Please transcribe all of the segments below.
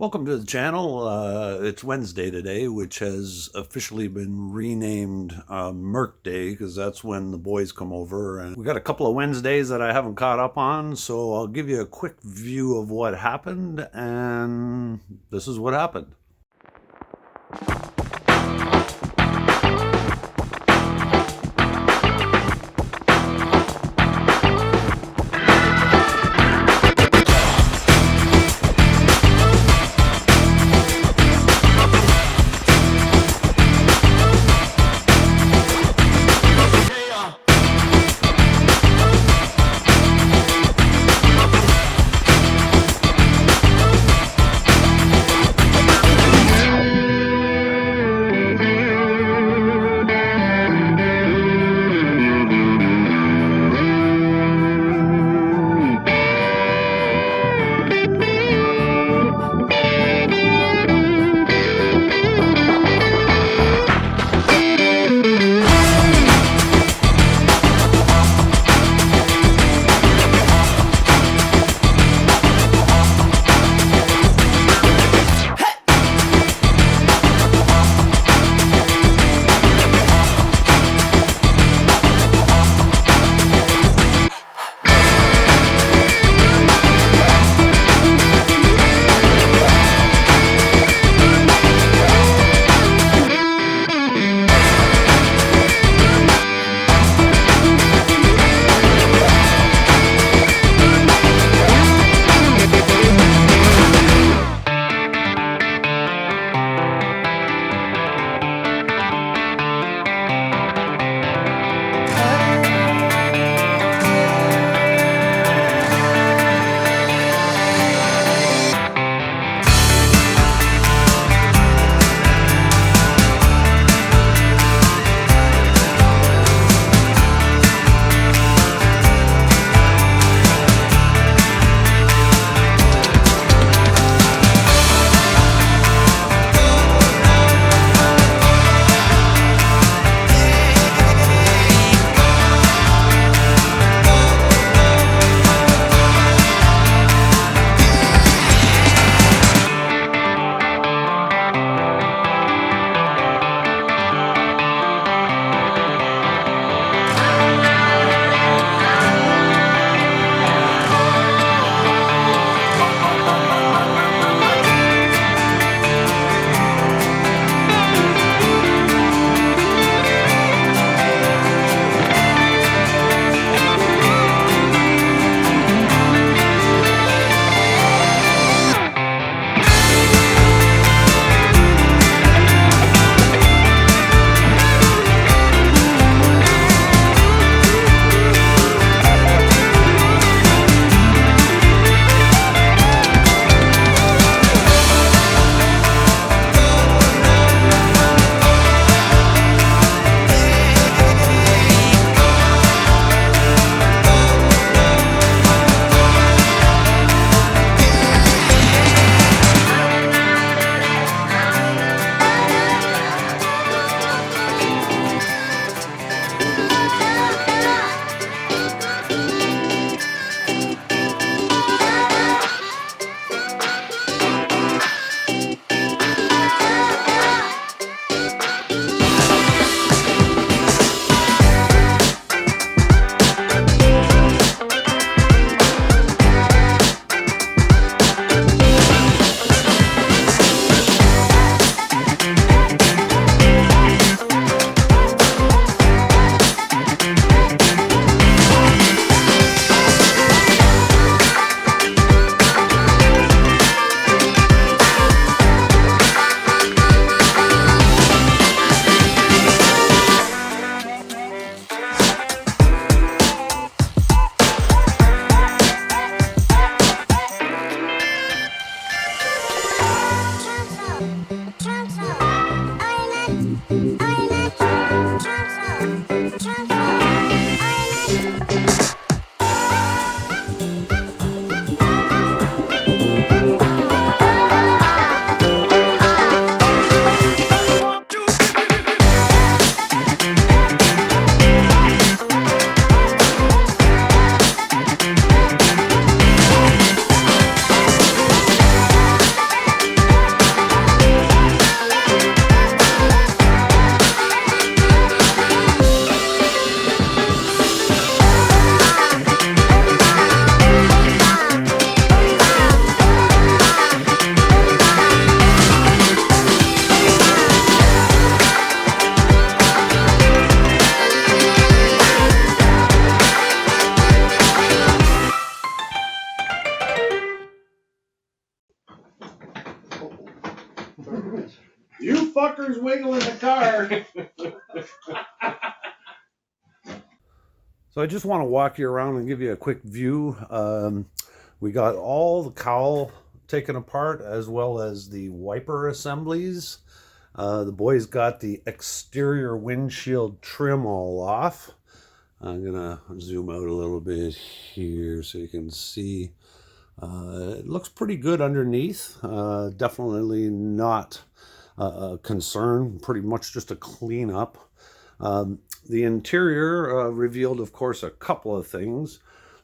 Welcome to the channel. It's Wednesday today, which has officially been renamed Merc Day because that's when the boys come over. And we got a couple of Wednesdays that I haven't caught up on, so I'll give you a quick view of what happened, and this is what happened. fuckers wiggling the car. So I just want to walk you around and give you a quick view. We got all the cowl taken apart as well as the wiper assemblies. The boys got the exterior windshield trim all off. I'm gonna zoom out a little bit here so you can see. It looks pretty good underneath. Definitely not a concern, pretty much just a cleanup. The interior revealed, of course, a couple of things,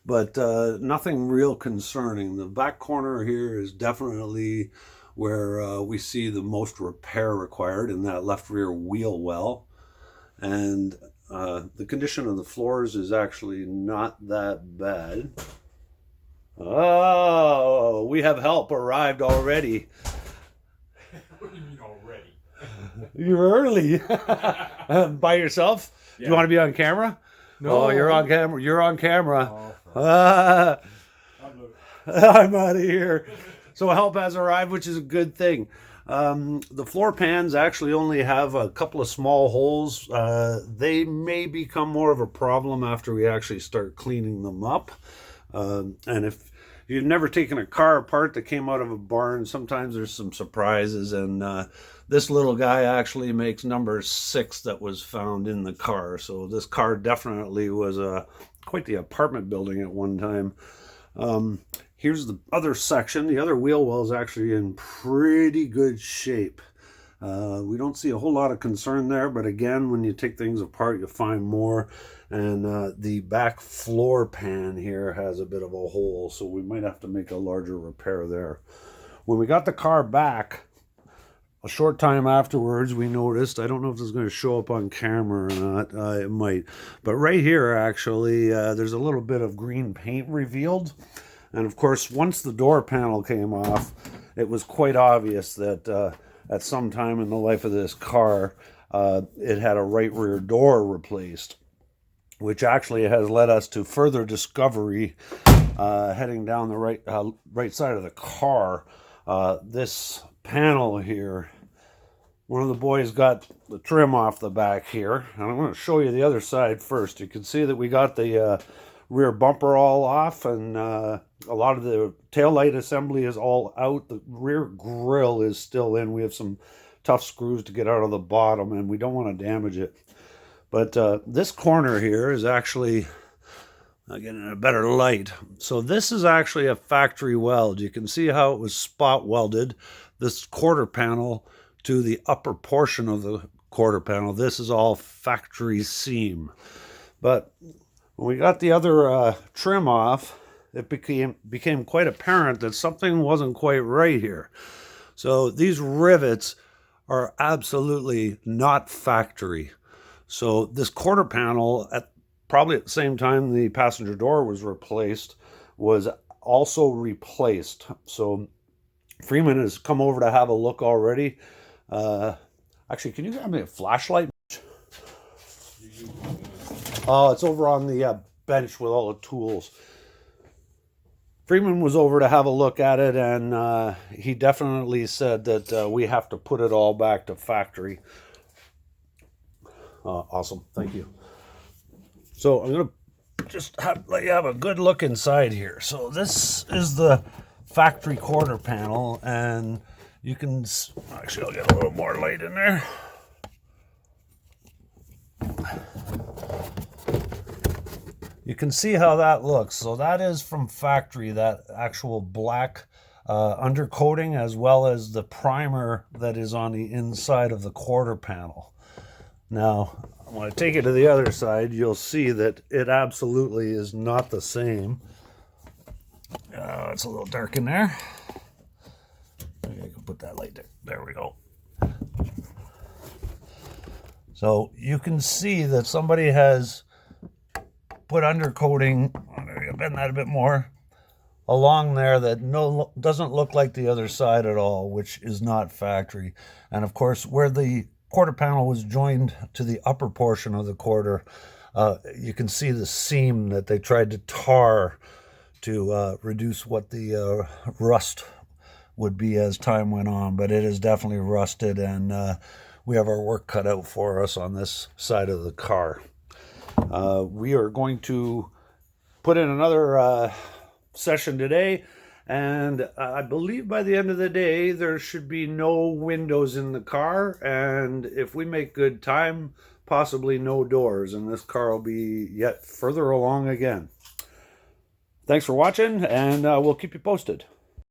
but nothing real concerning. The back corner here is definitely where we see the most repair required in that left rear wheel well. And the condition of the floors is actually not that bad. Oh, we have help arrived already. What do you mean already? You're early. By yourself? Yeah. Do you want to be on camera? No. Oh, you're on camera. You're on camera. Oh, I'm out of here. So help has arrived, which is a good thing. The floor pans actually only have a couple of small holes. They may become more of a problem after we actually start cleaning them up. And if you've never taken a car apart that came out of a barn, sometimes there's some surprises, and this little guy actually makes number 6 that was found in the car. So this car definitely was quite the apartment building at one time. Here's the other section. The other wheel well is actually in pretty good shape. We don't see a whole lot of concern there, but again, when you take things apart, you find more. And the back floor pan here has a bit of a hole, so we might have to make a larger repair there. When we got the car back, a short time afterwards, we noticed, I don't know if this is going to show up on camera or not, it might, but right here, actually, there's a little bit of green paint revealed. And of course, once the door panel came off, it was quite obvious that at some time in the life of this car, it had a right rear door replaced, which actually has led us to further discovery heading down the right side of the car. This panel here, one of the boys got the trim off the back here, and I'm going to show you the other side first. You can see that we got the rear bumper all off, and a lot of the taillight assembly is all out. The rear grille is still in. We have some tough screws to get out of the bottom, and we don't want to damage it. But this corner here is actually getting a better light. So this is actually a factory weld. You can see how it was spot welded, this quarter panel to the upper portion of the quarter panel. This is all factory seam. But when we got the other trim off, it became quite apparent that something wasn't quite right here. So these rivets are absolutely not factory. So this quarter panel, probably at the same time the passenger door was replaced, was also replaced. So Freeman has come over to have a look already. Actually, can you grab me a flashlight? Oh, it's over on the bench with all the tools. Freeman was over to have a look at it, and he definitely said that we have to put it all back to factory. Awesome, thank you. So I'm going to just let you have a good look inside here. So this is the factory quarter panel, and you can, actually I'll get a little more light in there. You can see how that looks. So that is from factory, that actual black undercoating, as well as the primer that is on the inside of the quarter panel. Now, when I take it to the other side, you'll see that it absolutely is not the same. It's a little dark in there. Maybe I can put that light there. There we go. So you can see that somebody has put undercoating, I'm going to bend that a bit more, along there that doesn't look like the other side at all, which is not factory. And of course, where the quarter panel was joined to the upper portion of the quarter, you can see the seam that they tried to tar to reduce what the rust would be as time went on, but it is definitely rusted, and we have our work cut out for us on this side of the car. We are going to put in another session today, and I believe by the end of the day there should be no windows in the car, and if we make good time, possibly no doors, and this car will be yet further along again. Thanks for watching, and we'll keep you posted.